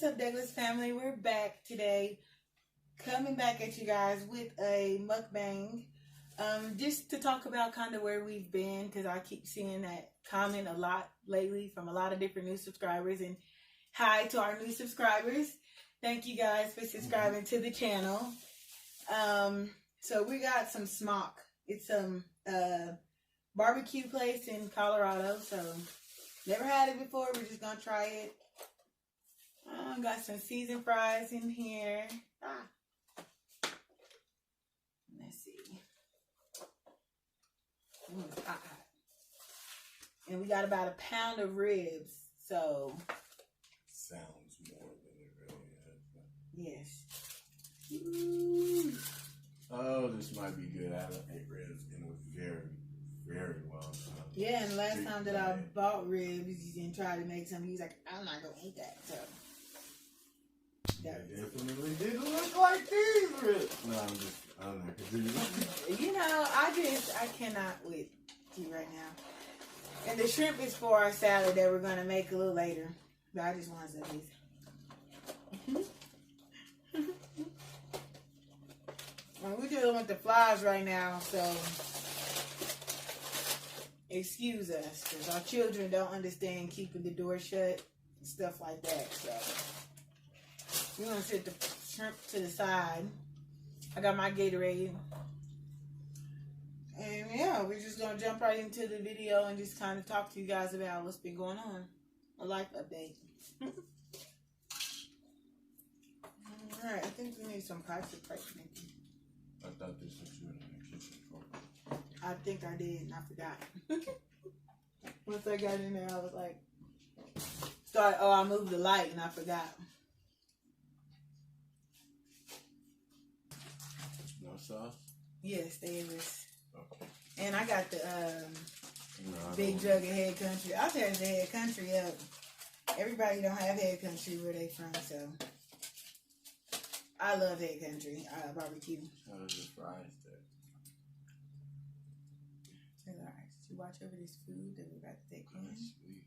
up, Douglas family? We're back today, coming back at you guys with a mukbang. Just to talk about kind of where we've been, because I keep seeing that comment a lot lately from a lot of different new subscribers. And hi to our new subscribers. Thank you guys for subscribing to the channel. So we got some Smok. It's some barbecue place in Colorado. So never had it before. We're just gonna try it. Got some seasoned fries in here. Let's see. It's hot. And we got about a pound of ribs. So sounds more than it really is. Yes. Ooh. Oh, this might be good. I haven't ate ribs in a very, very long time. Yeah, and last time that I bought ribs and tried to make some, he was like, I'm not going to eat that. So, that definitely didn't look like these ribs. No, I'm not continuing. You know, I cannot with you right now. And the shrimp is for our salad that we're going to make a little later. But I just want some of these. We're dealing with the flies right now, so excuse us, because our children don't understand keeping the door shut and stuff like that. So we're going to set the shrimp to the side. I got my Gatorade. And yeah, we're just going to jump right into the video and just kind of talk to you guys about what's been going on. A life update. Alright, I think we need some pasta plate maybe. I thought this was you in the kitchen for. I think I did and I forgot. Once I got in there, I was like, I moved the light and I forgot. No sauce? Yes, there is. Okay. And I got the big jug of Head Country. I'll tear the Head Country up. Everybody don't have Head Country where they from, so I love Head Country barbecue. How does the fries taste? Alright, did you watch over this food that we're about to take in? Sweet.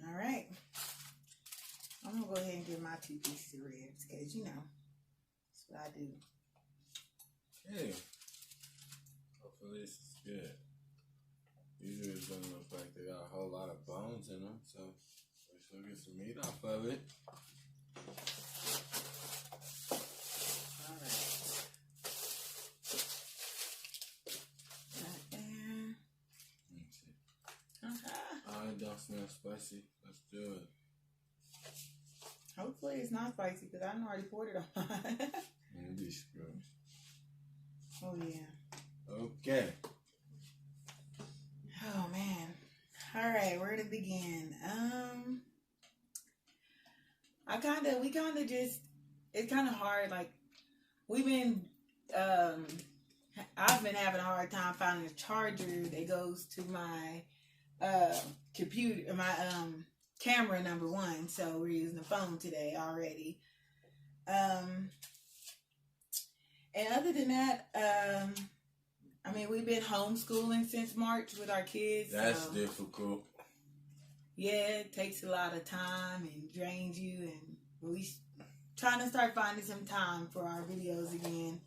Alright. I'm going to go ahead and get my 2 pieces of ribs, because, you know, that's what I do. Hey. Hopefully this is good. These ribs don't look like they got a whole lot of bones in them, so we'll get some meat off of it. Alright. Right there. Let me see. Oh, it don't smell spicy. Let's do it. Hopefully it's not spicy, because I already poured it on. And these scrubs. Oh, yeah. Okay. Oh, man. Alright, where to begin? It's kind of hard. Like, I've been having a hard time finding a charger that goes to my computer, my camera #1. So we're using the phone today already. And other than that, I mean, we've been homeschooling since March with our kids. That's difficult. Yeah, it takes a lot of time and drains you, and we trying to start finding some time for our videos again.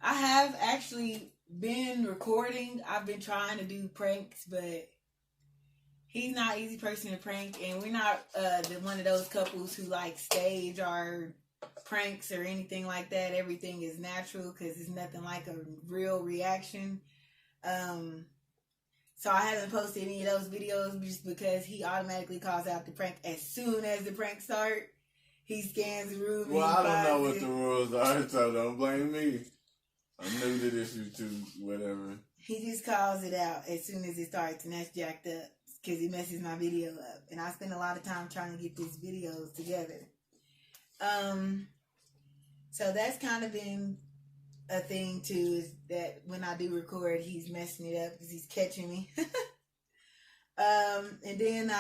I have actually been recording. I've been trying to do pranks, but he's not an easy person to prank, and we're not one of those couples who like stage our pranks or anything like that. Everything is natural, because it's nothing like a real reaction. So I haven't posted any of those videos just because he automatically calls out the prank as soon as the prank start. He scans the room. Well, I don't know what the rules are, so don't blame me. I'm new to this YouTube, whatever. He just calls it out as soon as it starts, and that's jacked up because he messes my video up. And I spend a lot of time trying to get these videos together. So that's kind of been a thing too, is that when I do record, he's messing it up because he's catching me. And then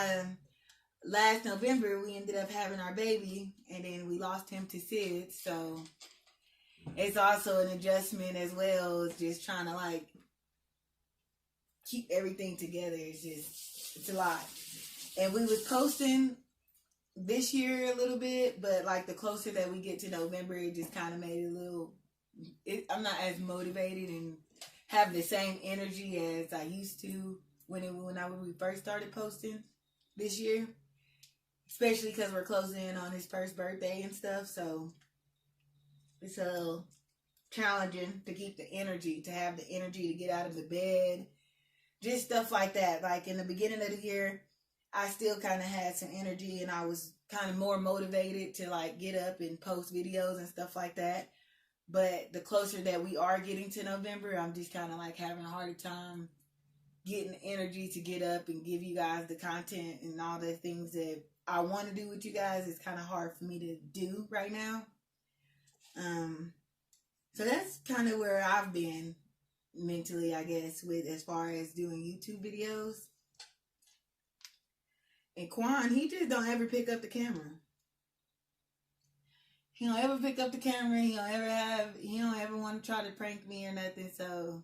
last November, we ended up having our baby, and then we lost him to SIDS. So it's also an adjustment as well. It's just trying to like keep everything together. It's a lot. And we was posting this year a little bit, but like the closer that we get to November, it just kind of made it a little. I'm not as motivated and have the same energy as I used to when we first started posting this year, especially because we're closing in on his first birthday and stuff. So it's challenging to keep the energy, to have the energy to get out of the bed, just stuff like that. Like in the beginning of the year, I still kind of had some energy and I was kind of more motivated to like get up and post videos and stuff like that. But the closer that we are getting to November, I'm just kind of like having a harder time getting the energy to get up and give you guys the content and all the things that I want to do with you guys. It's kind of hard for me to do right now. So that's kind of where I've been mentally, I guess, with as far as doing YouTube videos. And Quan, he just don't ever pick up the camera. He don't ever pick up the camera. He don't ever want to try to prank me or nothing. So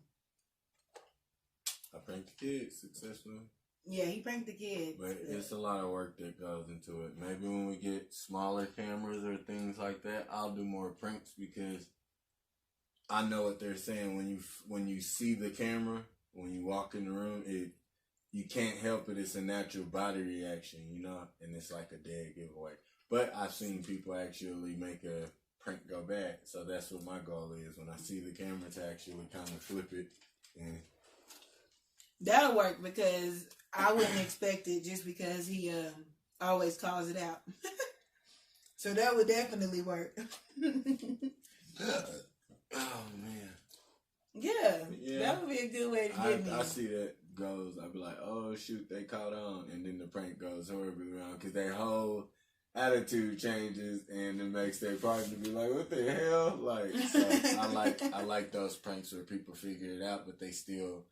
I pranked the kids successfully. Yeah, he pranked the kids. But it's a lot of work that goes into it. Maybe when we get smaller cameras or things like that, I'll do more pranks because I know what they're saying. When you see the camera, when you walk in the room, you can't help it. It's a natural body reaction, you know, and it's like a dead giveaway. But I've seen people actually make a prank go bad. So that's what my goal is. When I see the camera, to actually kind of flip it. And that'll work because I wouldn't expect it just because he always calls it out. So that would definitely work. Oh, man. Yeah, that would be a good way to get me. I see that goes. I'd be like, oh, shoot, they caught on. And then the prank goes horribly wrong because their whole attitude changes and it makes their partner be like, what the hell? Like, so I like those pranks where people figure it out, but they still,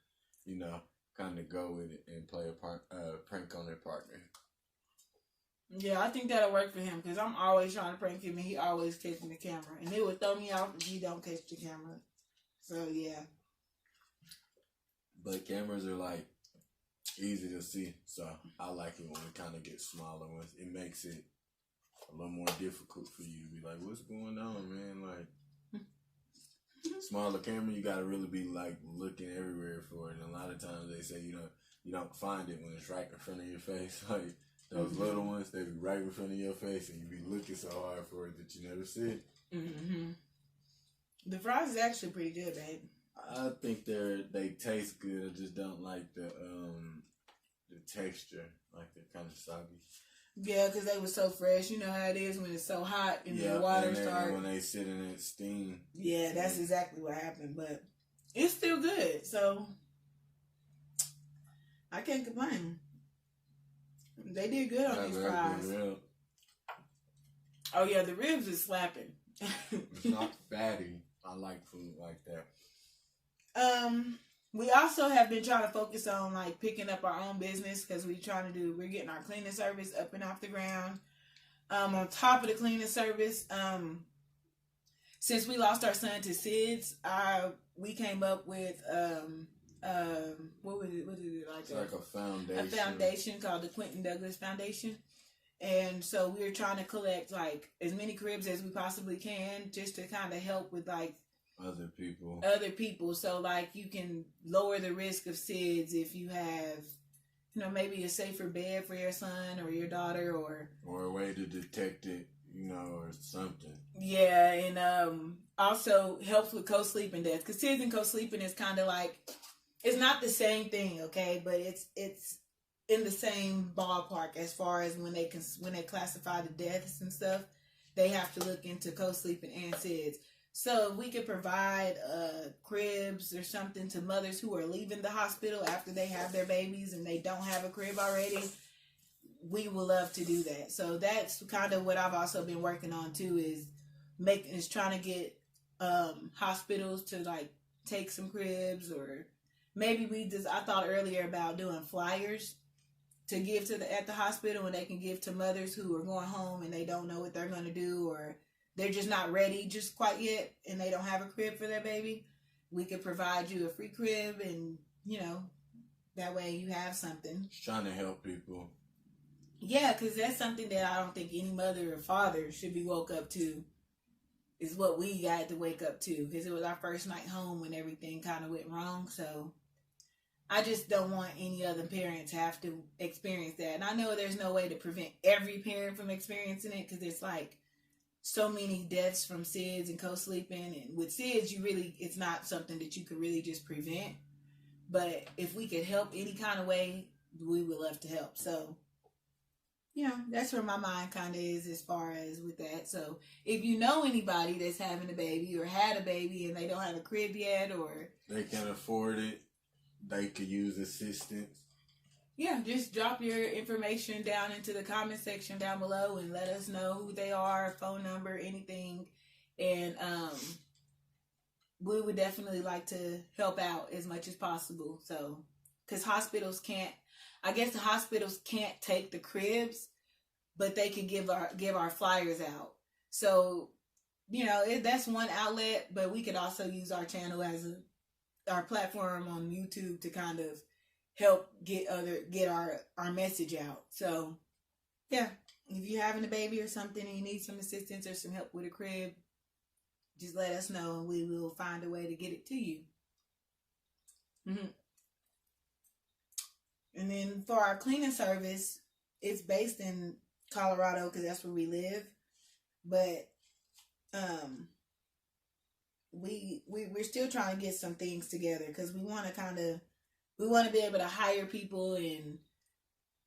you know, kind of go with it and play a prank on their partner. Yeah, I think that'll work for him because I'm always trying to prank him and he always catching the camera. And it would throw me off if he don't catch the camera. So, yeah. But cameras are like easy to see. So, I like it when it kind of gets smaller ones. It makes it a little more difficult for you to be like, what's going on, man? Like, smaller camera, you gotta really be like looking everywhere for it. And a lot of times they say you don't find it when it's right in front of your face. Like those little ones, they be right in front of your face, and you be looking so hard for it that you never see it. Mm-hmm. The fries is actually pretty good, babe. I think they taste good. I just don't like the texture, like they're kind of soggy. Yeah, because they were so fresh. You know how it is when it's so hot and the water starts. When they sit in that steam. Yeah, that's exactly what happened. But it's still good. So I can't complain. They did good on these fries. Oh, yeah, the ribs is slapping. It's not fatty. I like food like that. We also have been trying to focus on like picking up our own business because we're getting our cleaning service up and off the ground. On top of the cleaning service, since we lost our son to SIDS, we came up with what was it like? It's like a foundation. A foundation called the Quentin Douglas Foundation. And so we're trying to collect like as many cribs as we possibly can just to kind of help with like other people. So like you can lower the risk of SIDS if you have, you know, maybe a safer bed for your son or your daughter or a way to detect it, you know, or something. Yeah, and also helps with co-sleeping death because SIDS and co-sleeping is kind of like, it's not the same thing, okay, but it's in the same ballpark as far as when they classify the deaths and stuff, they have to look into co-sleeping and SIDS. So if we could provide cribs or something to mothers who are leaving the hospital after they have their babies and they don't have a crib already, we would love to do that. So that's kind of what I've also been working on too, is trying to get hospitals to like take some cribs, or maybe I thought earlier about doing flyers to give at the hospital, and they can give to mothers who are going home and they don't know what they're going to do, or they're just not ready just quite yet and they don't have a crib for their baby. We could provide you a free crib, and, you know, that way you have something. Just trying to help people. Yeah, because that's something that I don't think any mother or father should be woke up to. Is what we got to wake up to, because it was our first night home when everything kind of went wrong. So I just don't want any other parents to have to experience that. And I know there's no way to prevent every parent from experiencing it, because it's like so many deaths from SIDS and co-sleeping. And with SIDS, it's not something that you could really just prevent. But if we could help any kind of way, we would love to help. So that's where my mind kind of is as far as with that. So if you know anybody that's having a baby or had a baby and they don't have a crib yet, or they can afford it, they could use assistance. Yeah, just drop your information down into the comment section down below and let us know who they are, phone number, anything. And we would definitely like to help out as much as possible. So, because I guess the hospitals can't take the cribs, but they can give our flyers out. So, that's one outlet, but we could also use our channel as our platform on YouTube to kind of help get our message out. So, yeah, if you're having a baby or something and you need some assistance or some help with a crib, just let us know and we will find a way to get it to you. Mm-hmm. And then for our cleaning service, it's based in Colorado because that's where we live. But we're still trying to get some things together because we want to be able to hire people and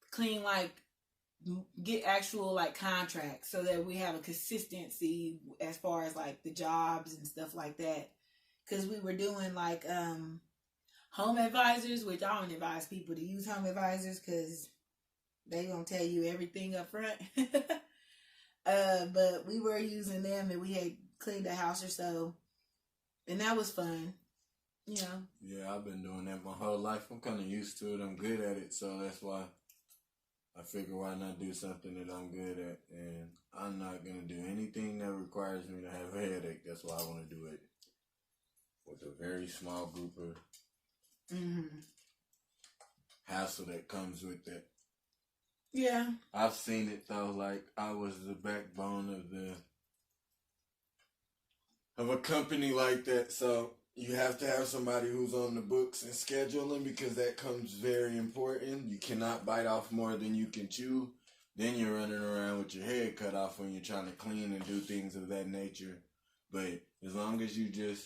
clean, get actual contracts so that we have a consistency as far as the jobs and stuff like that. Because we were doing home advisors, which I don't advise people to use home advisors because they gonna tell you everything up front. But we were using them and we had cleaned a house or so, and that was fun. Yeah, I've been doing that my whole life. I'm kind of used to it. I'm good at it, so that's why I figure why not do something that I'm good at. And I'm not gonna do anything that requires me to have a headache. That's why I want to do it with a very small group of hassle that comes with it. Yeah, I've seen it though. I was the backbone of a company like that, so you have to have somebody who's on the books and scheduling because that comes very important. You cannot bite off more than you can chew. Then you're running around with your head cut off when you're trying to clean and do things of that nature. But as long as you just,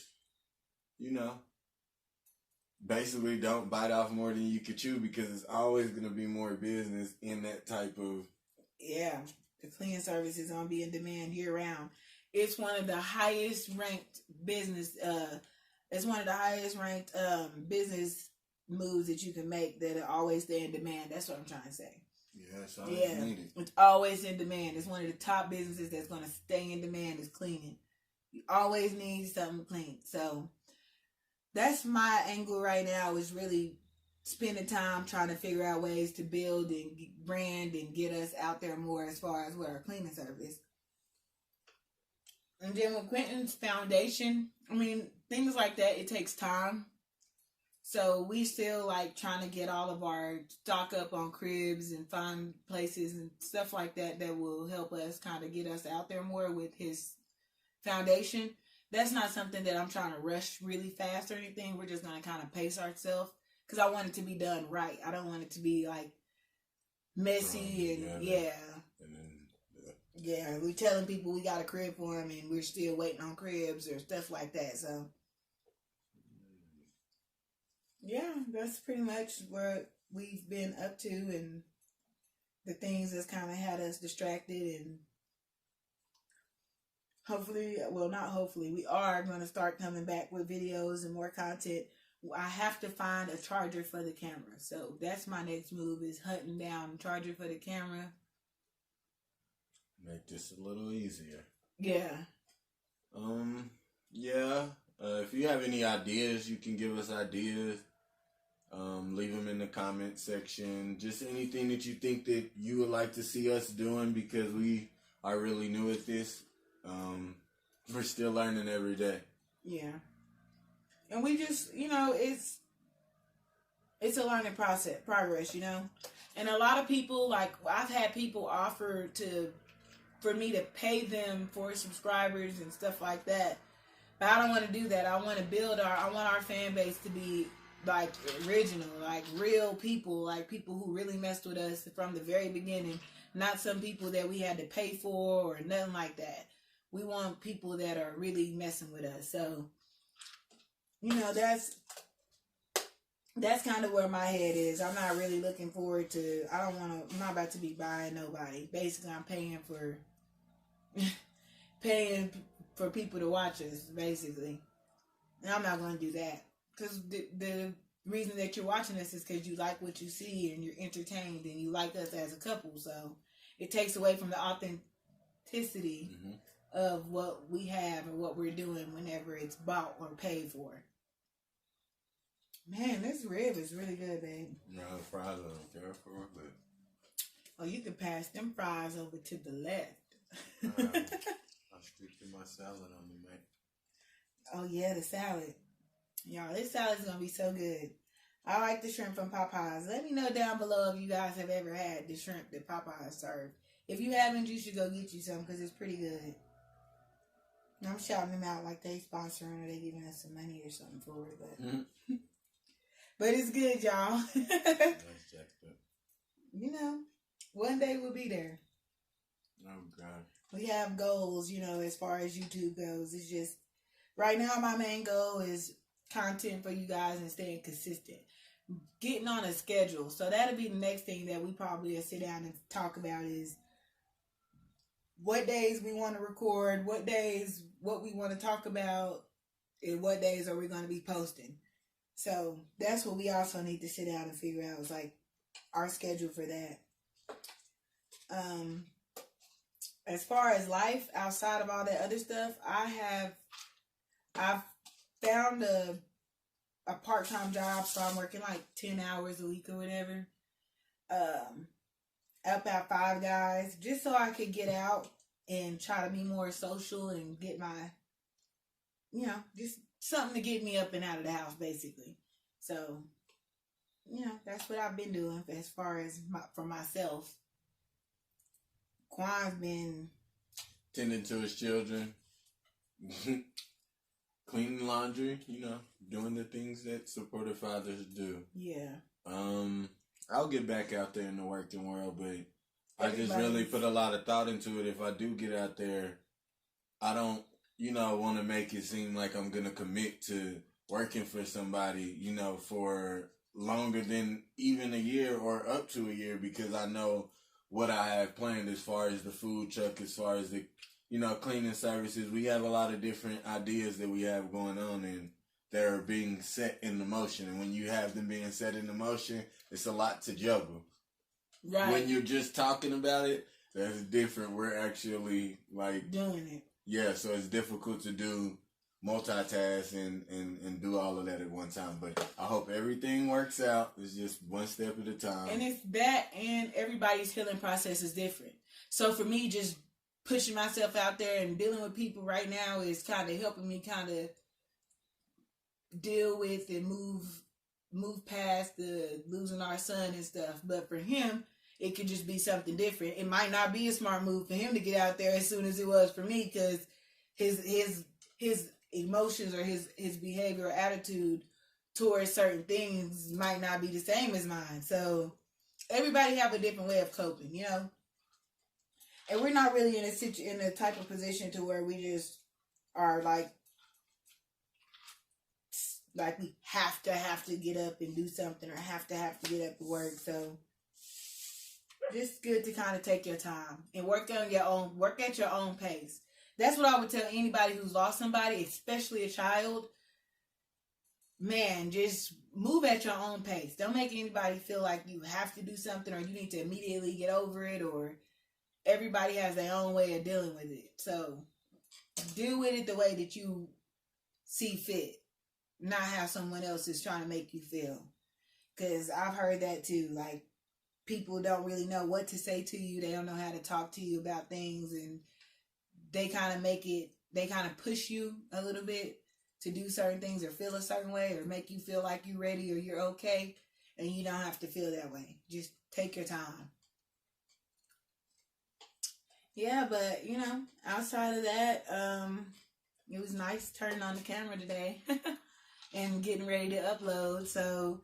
basically don't bite off more than you can chew, because it's always going to be more business in that type of... Yeah, the cleaning service is going to be in demand year-round. It's one of the highest ranked business... It's one of the highest ranked business moves that you can make that are always stay in demand. That's what I'm trying to say. Yeah, it's always needed. It's always in demand. It's one of the top businesses that's going to stay in demand is cleaning. You always need something clean. So that's my angle right now, is really spending time trying to figure out ways to build and brand and get us out there more as far as with our cleaning service. And then with Quentin's foundation, things like that, it takes time. So we still trying to get all of our stock up on cribs and find places and stuff like that will help us kind of get us out there more with his foundation. That's not something that I'm trying to rush really fast or anything. We're just going to kind of pace ourselves because I want it to be done right. I don't want it to be messy and yeah, we're telling people we got a crib for them and we're still waiting on cribs or stuff like that. So, yeah, that's pretty much what we've been up to and the things that's kind of had us distracted. And hopefully, well, not hopefully, we are going to start coming back with videos and more content. I have to find a charger for the camera. So that's my next move, is hunting down a charger for the camera. Make this a little easier. Yeah. If you have any ideas, you can give us ideas. Leave them in the comment section. Just anything that you think that you would like to see us doing, because we are really new at this. We're still learning every day. Yeah. And we just, it's a learning progress, you know. And a lot of people, like I've had people offer for me to pay them for subscribers and stuff like that. But I don't want to do that. I want to I want our fan base to be like original, like real people, like people who really messed with us from the very beginning, not some people that we had to pay for or nothing like that. We want people that are really messing with us. So, you know, that's kind of where my head is. I'm not really looking forward to, I'm not about to be buying nobody. Basically, I'm paying for paying for people to watch us, basically. And I'm not going to do that. Because the reason that you're watching us is because you like what you see and you're entertained and you like us as a couple. So it takes away from the authenticity of what we have and what we're doing whenever it's bought or paid for. Man, this rib is really good, babe. No, the fries I don't care for, but... Oh, you can pass them fries over to the left. I'll stick to my salad on me, mate. Oh, yeah, the salad. Y'all, this salad is going to be so good. I like the shrimp from Popeyes. Let me know down below if you guys have ever had the shrimp that Popeyes served. If you haven't, you should go get you some because it's pretty good. And I'm shouting them out like they sponsoring or they giving us some money or something for it. But, but it's good, y'all. You know, one day we'll be there. Oh, God. We have goals, you know, as far as YouTube goes. It's just, right now my main goal is content for you guys and staying consistent. Getting on a schedule. So that'll be the next thing that we probably will sit down and talk about is what days we want to record, what days, what we want to talk about, and what days are we going to be posting. So that's what we also need to sit down and figure out is like our schedule for that. As far as life outside of all that other stuff, I've found a part-time job, so I'm working like 10 hours a week or whatever. Up at Five Guys, just so I could get out and try to be more social and get my, you know, just something to get me up and out of the house, basically. So, you know, that's what I've been doing as far as for myself. Quan's been tending to his children, cleaning laundry, you know, doing the things that supportive fathers do. Yeah. I'll get back out there in the working world, but I just really put a lot of thought into it. If I do get out there, I don't, you know, want to make it seem like I'm going to commit to working for somebody, you know, for longer than even a year or up to a year, because I know what I have planned as far as the food truck, as far as the, you know, cleaning services. We have a lot of different ideas that we have going on, and they're being set in the motion. And when you have them being set in the motion, it's a lot to juggle. Right. When you're just talking about it, that's different. We're actually like doing it. Yeah, so it's difficult to do multitask and do all of that at one time. But I hope everything works out. It's just one step at a time. And it's that, and everybody's healing process is different. So for me, just pushing myself out there and dealing with people right now is kind of helping me kind of deal with and move past the losing our son and stuff. But for him, it could just be something different. It might not be a smart move for him to get out there as soon as it was for me, because his emotions or his behavior or attitude towards certain things might not be the same as mine. So everybody have a different way of coping, you know. And we're not really in a type of position to where we just are like we have to get up and do something, or have to get up and work. So just good to kind of take your time and work at your own pace. That's what I would tell anybody who's lost somebody, especially a child. Man, just move at your own pace. Don't make anybody feel like you have to do something or you need to immediately get over it, or everybody has their own way of dealing with it. So deal with it the way that you see fit, not how someone else is trying to make you feel. Because I've heard that too. Like, people don't really know what to say to you. They don't know how to talk to you about things, and they kind of push you a little bit to do certain things or feel a certain way or make you feel like you're ready or you're okay. and you don't have to feel that way. Just take your time. Yeah, but outside of that, it was nice turning on the camera today and getting ready to upload. So,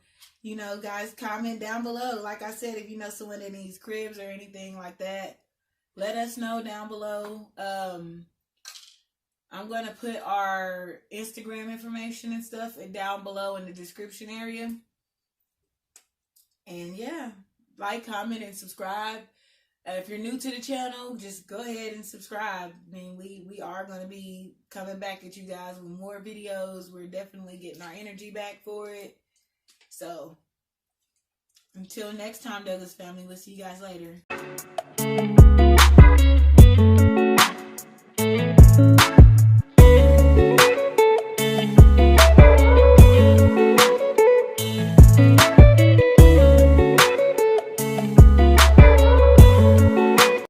guys, comment down below. Like I said, if you know someone that needs cribs or anything like that, let us know down below. I'm going to put our Instagram information and stuff down below in the description area. And yeah, like, comment, and subscribe. If you're new to the channel, just go ahead and subscribe. I mean, we are going to be coming back at you guys with more videos. We're definitely getting our energy back for it. So, until next time, Douglas family, we'll see you guys later.